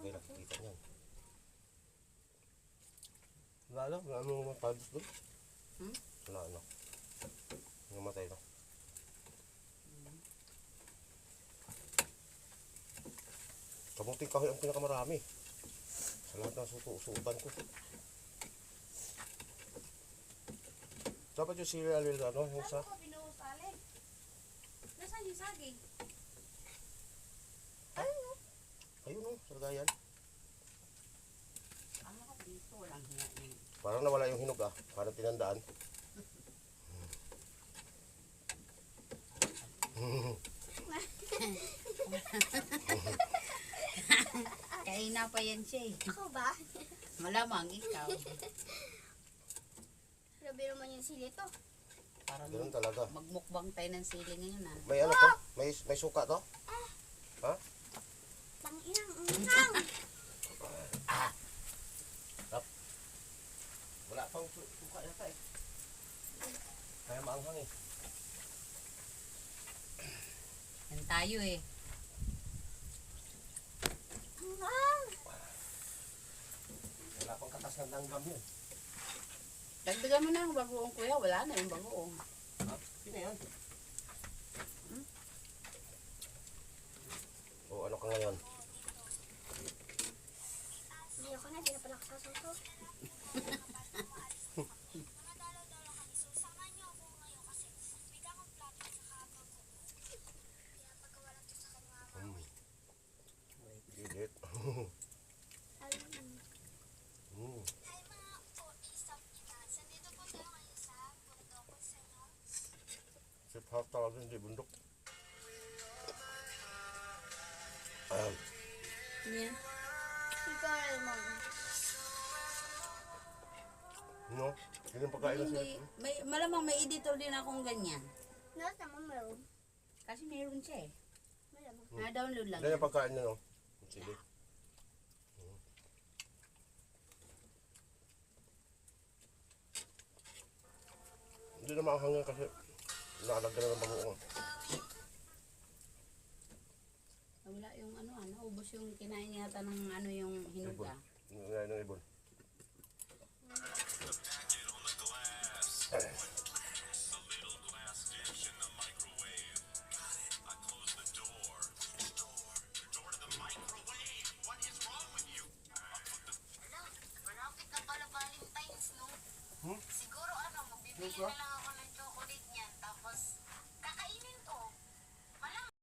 kayo nakikita niyan. Wala lang, wala nang mapadot doon. Wala na. Namatay na. Kamuting kahoy ang pinakamarami. Sa lahat ng suutan ko. Dapat yung cereal yung ano, yung sa... Saan ko binuhos, Ale? Nasaan yung saging? Ayun. Ayun o, sa lagayan. Ano ko dito, walang hinain. Parang nawala yung hinog ah. Parang tinandaan. Kaina pa yan siya eh. Ako ba? Malamang ikaw. Grabe naman yung sili to. Para Ganun talaga. magmukbang tayo ng sili ngayon ah. May ano to? May suka to? Ha? Tanginang, unang. Wala pang suka yata eh. Kaya maanghang eh. Yan tayo eh. Unang. Wala pang katas ng langgam yun. Dagdagan mo na ang bagoong kuya. Wala na yung bagoong. Ha? Sino yan? O ano ka ngayon? Hindi ako na, di na pala ako sasasaw. Gilit. Sip half talaga hindi bundok. Yan. Ikaw naman. No? Yun yung pagkain ng sip. Malamang may editor din akong ganyan. Lahat naman meron. Kasi meron siya eh. Malamang. Na-download lang. Yan yung pagkain niya no? Sige. Hindi na maanghangin kasi nalagyan na ng bagoong. Wala yung ano, naubos yung kinain yata ng ano yung hinog Ibon. ah. Ngayon ng ibon.